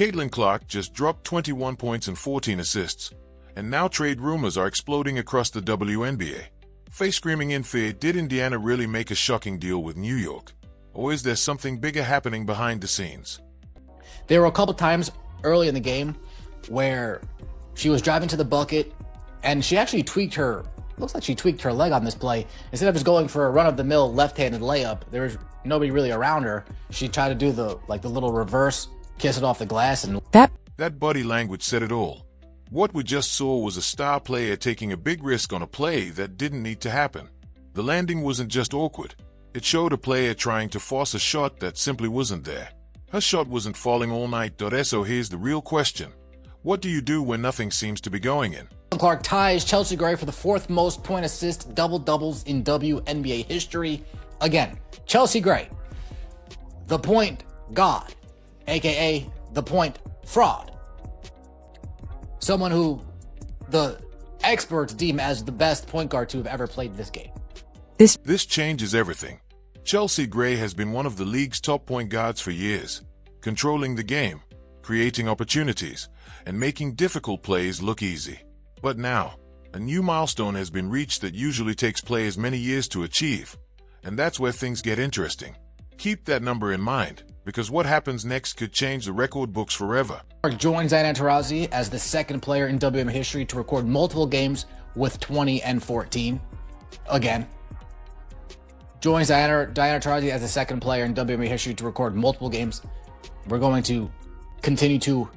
Caitlin Clark just dropped 21 points and 14 assists, and now trade rumors are exploding across the WNBA. Face screaming in fear, did Indiana really make a shocking deal with New York? Or is there something bigger happening behind the scenes? There were a couple times early in the game where she was driving to the bucket and she actually looks like she tweaked her leg on this play. Instead of just going for a run-of-the-mill left-handed layup, there was nobody really around her. She tried to do the little reverse, kiss it off the glass, and that body language said it all. What we just saw was a star player taking a big risk on a play that didn't need to happen. The landing wasn't just awkward. It showed a player trying to force a shot that simply wasn't there. Her shot wasn't falling all night. So here's the real question. What do you do when nothing seems to be going in? Clark ties Chelsea Gray for the fourth most point assist double-doubles in WNBA history. Again, Chelsea Gray, the point god, aka the point fraud. Someone who the experts deem as the best point guard to have ever played this game. This changes everything. Chelsea Gray has been one of the league's top point guards for years, controlling the game, creating opportunities, and making difficult plays look easy. But now, a new milestone has been reached that usually takes players many years to achieve, and that's where things get interesting. Keep that number in mind, because what happens next could change the record books forever. Clark joins Diana Taurasi as the second player in WNBA history to record multiple games with 20 and 14. Again, joins Diana Taurasi as the second player in WNBA history to record multiple games. We're going to continue to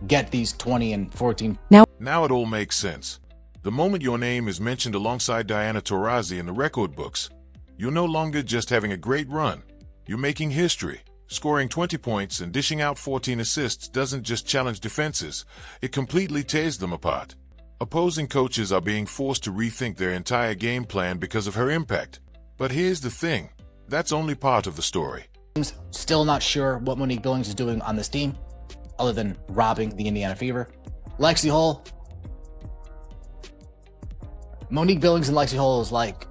get these 20 and 14. Now it all makes sense. The moment your name is mentioned alongside Diana Taurasi in the record books, you're no longer just having a great run. You're making history. Scoring 20 points and dishing out 14 assists doesn't just challenge defenses, it completely tears them apart. Opposing coaches are being forced to rethink their entire game plan because of her impact. But here's the thing, that's only part of the story. Still not sure what Monique Billings is doing on this team, other than robbing the Indiana Fever. Lexi Hull. Monique Billings and Lexi Hull is like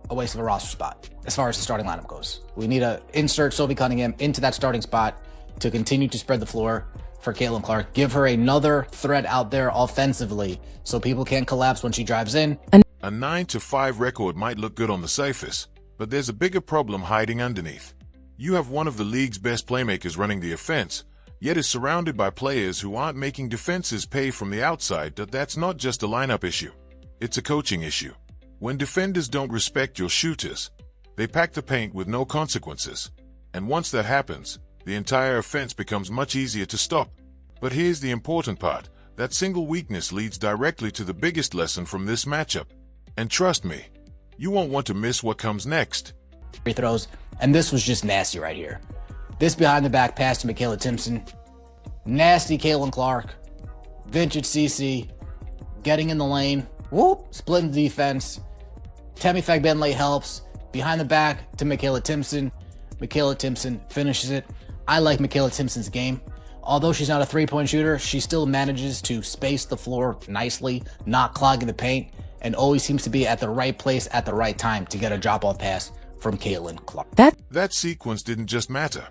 a waste of a roster spot as far as the starting lineup goes. We need to insert Sophie Cunningham into that starting spot to continue to spread the floor for Caitlin Clark. Give her another threat out there offensively so people can't collapse when she drives in. A 9-5 record might look good on the surface, but there's a bigger problem hiding underneath. You have one of the league's best playmakers running the offense, yet is surrounded by players who aren't making defenses pay from the outside. That's not just a lineup issue. It's a coaching issue. When defenders don't respect your shooters, they pack the paint with no consequences. And once that happens, the entire offense becomes much easier to stop. But here's the important part. That single weakness leads directly to the biggest lesson from this matchup. And trust me, you won't want to miss what comes next. Free throws, and this was just nasty right here. This behind the back pass to Michaela Timpson. Nasty Caitlin Clark. Vintage CC. Getting in the lane. Whoop! Splitting the defense. Tammy Fagbenley helps. Behind the back to Michaela Timpson. Michaela Timpson finishes it. I like Michaela Timpson's game. Although she's not a three-point shooter, she still manages to space the floor nicely, not clogging the paint, and always seems to be at the right place at the right time to get a drop-off pass from Caitlin Clark. That sequence didn't just matter.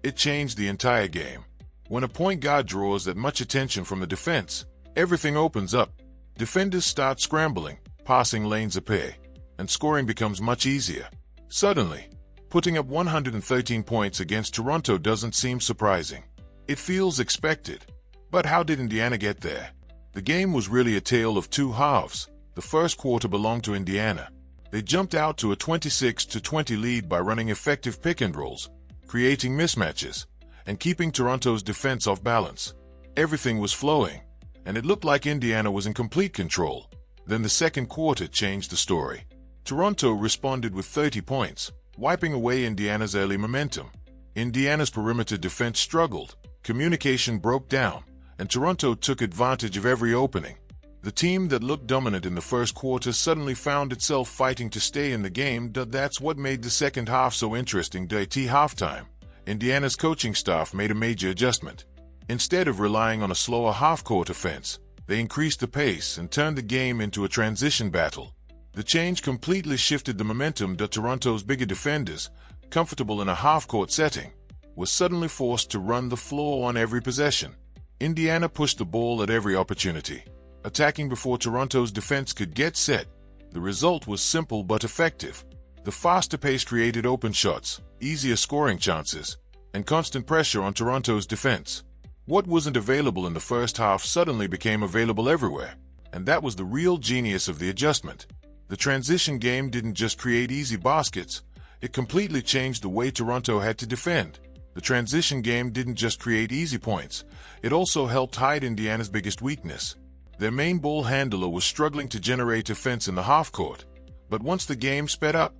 It changed the entire game. When a point guard draws that much attention from the defense, everything opens up. Defenders start scrambling, passing lanes appear, and scoring becomes much easier. Suddenly, putting up 113 points against Toronto doesn't seem surprising. It feels expected. But how did Indiana get there? The game was really a tale of two halves. The first quarter belonged to Indiana. They jumped out to a 26-20 lead by running effective pick and rolls, creating mismatches, and keeping Toronto's defense off balance. Everything was flowing, and it looked like Indiana was in complete control. Then the second quarter changed the story. Toronto responded with 30 points, wiping away Indiana's early momentum. Indiana's perimeter defense struggled, communication broke down, and Toronto took advantage of every opening. The team that looked dominant in the first quarter suddenly found itself fighting to stay in the game. That's what made the second half so interesting. At halftime, Indiana's coaching staff made a major adjustment. Instead of relying on a slower half-court offense, they increased the pace and turned the game into a transition battle. The change completely shifted the momentum. Toronto's bigger defenders, comfortable in a half-court setting, was suddenly forced to run the floor on every possession. Indiana pushed the ball at every opportunity, attacking before Toronto's defense could get set. The result was simple but effective. The faster pace created open shots, easier scoring chances, and constant pressure on Toronto's defense. What wasn't available in the first half suddenly became available everywhere, and that was the real genius of the adjustment. The transition game didn't just create easy baskets, it completely changed the way Toronto had to defend. The transition game didn't just create easy points, it also helped hide Indiana's biggest weakness. Their main ball handler was struggling to generate offense in the half-court, but once the game sped up,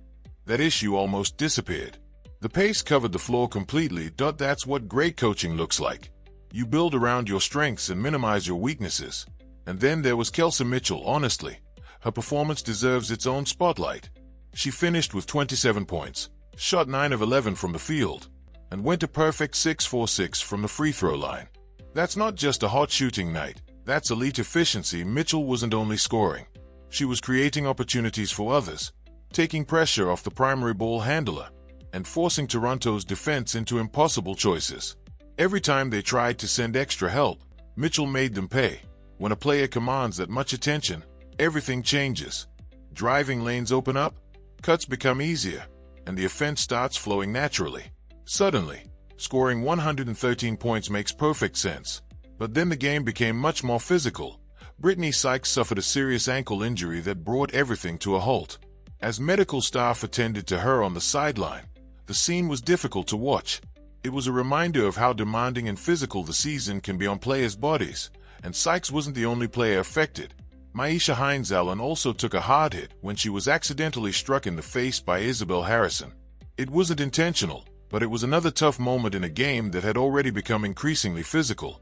that issue almost disappeared. The pace covered the floor completely. That's what great coaching looks like. You build around your strengths and minimize your weaknesses. And then there was Kelsey Mitchell. Honestly, her performance deserves its own spotlight. She finished with 27 points, shot 9 of 11 from the field, and went a perfect 6-for-6 from the free throw line. That's not just a hot shooting night, that's elite efficiency. Mitchell wasn't only scoring, she was creating opportunities for others, taking pressure off the primary ball handler, and forcing Toronto's defense into impossible choices. Every time they tried to send extra help, Mitchell made them pay. When a player commands that much attention, everything changes. Driving lanes open up, cuts become easier, and the offense starts flowing naturally. Suddenly, scoring 113 points makes perfect sense. But then the game became much more physical. Brittany Sykes suffered a serious ankle injury that brought everything to a halt. As medical staff attended to her on the sideline, the scene was difficult to watch. It was a reminder of how demanding and physical the season can be on players' bodies, and Sykes wasn't the only player affected. Maisha Hines-Allen also took a hard hit when she was accidentally struck in the face by Isabel Harrison. It wasn't intentional, but it was another tough moment in a game that had already become increasingly physical.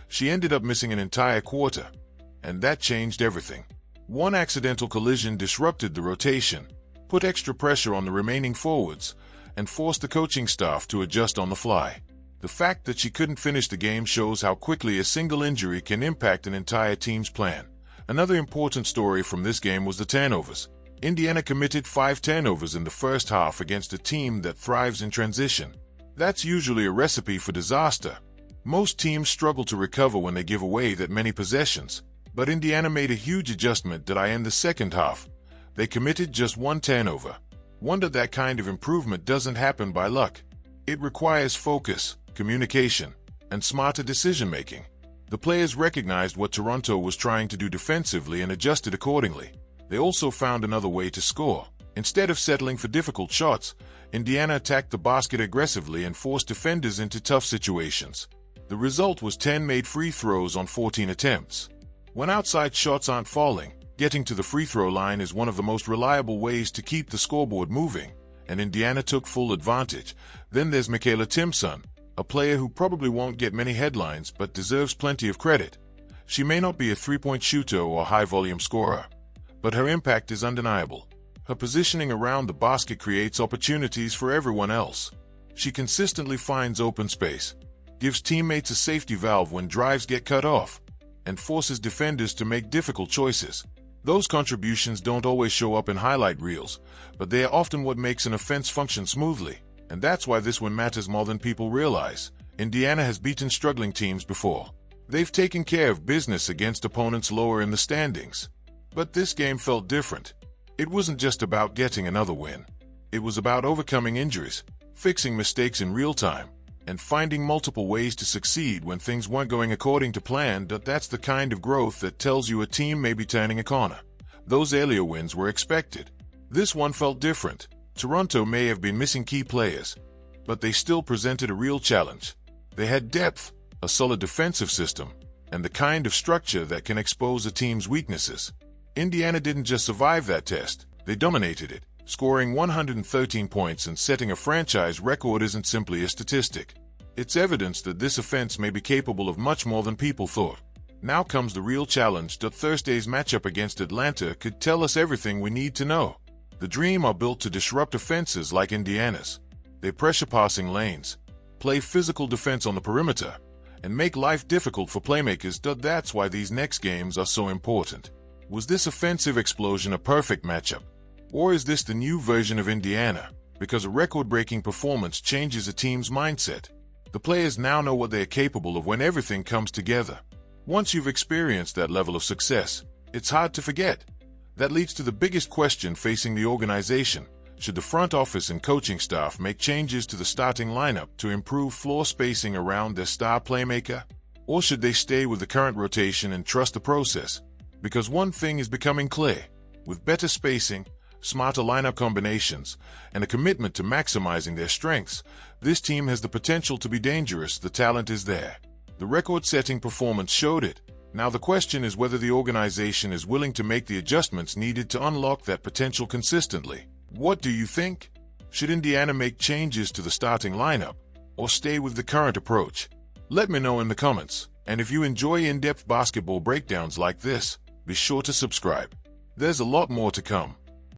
She ended up missing an entire quarter, and that changed everything. One accidental collision disrupted the rotation, put extra pressure on the remaining forwards, and forced the coaching staff to adjust on the fly. The fact that she couldn't finish the game shows how quickly a single injury can impact an entire team's plan. Another important story from this game was the turnovers. Indiana committed 5 turnovers in the first half against a team that thrives in transition. That's usually a recipe for disaster. Most teams struggle to recover when they give away that many possessions, but Indiana made a huge adjustment that in the second half. They committed just 1 turnover. Wonder that kind of improvement doesn't happen by luck. It requires focus, communication, and smarter decision-making. The players recognized what Toronto was trying to do defensively and adjusted accordingly. They also found another way to score. Instead of settling for difficult shots, Indiana attacked the basket aggressively and forced defenders into tough situations. The result was 10 made free throws on 14 attempts. When outside shots aren't falling, getting to the free throw line is one of the most reliable ways to keep the scoreboard moving, and Indiana took full advantage. Then there's Michaela Timpson, a player who probably won't get many headlines but deserves plenty of credit. She may not be a three-point shooter or high-volume scorer, but her impact is undeniable. Her positioning around the basket creates opportunities for everyone else. She consistently finds open space, gives teammates a safety valve when drives get cut off, and forces defenders to make difficult choices. Those contributions don't always show up in highlight reels, but they are often what makes an offense function smoothly. And that's why this one matters more than people realize. Indiana has beaten struggling teams before. They've taken care of business against opponents lower in the standings. But this game felt different. It wasn't just about getting another win. It was about overcoming injuries, fixing mistakes in real time, and finding multiple ways to succeed when things weren't going according to plan. That's the kind of growth that tells you a team may be turning a corner. Those earlier wins were expected. This one felt different. Toronto may have been missing key players, but they still presented a real challenge. They had depth, a solid defensive system, and the kind of structure that can expose a team's weaknesses. Indiana didn't just survive that test, they dominated it. Scoring 113 points and setting a franchise record isn't simply a statistic. It's evidence that this offense may be capable of much more than people thought. Now comes the real challenge. Thursday's matchup against Atlanta could tell us everything we need to know. The Dream are built to disrupt offenses like Indiana's. They pressure passing lanes, play physical defense on the perimeter, and make life difficult for playmakers. That's why these next games are so important. Was this offensive explosion a perfect matchup? Or is this the new version of Indiana? Because a record-breaking performance changes a team's mindset. The players now know what they are capable of when everything comes together. Once you've experienced that level of success, it's hard to forget. That leads to the biggest question facing the organization. Should the front office and coaching staff make changes to the starting lineup to improve floor spacing around their star playmaker? Or should they stay with the current rotation and trust the process? Because one thing is becoming clear. With better spacing, smarter lineup combinations, and a commitment to maximizing their strengths, this team has the potential to be dangerous. The talent is there. The record-setting performance showed it. Now the question is whether the organization is willing to make the adjustments needed to unlock that potential consistently. What do you think? Should Indiana make changes to the starting lineup, or stay with the current approach? Let me know in the comments, and if you enjoy in-depth basketball breakdowns like this, be sure to subscribe. There's a lot more to come.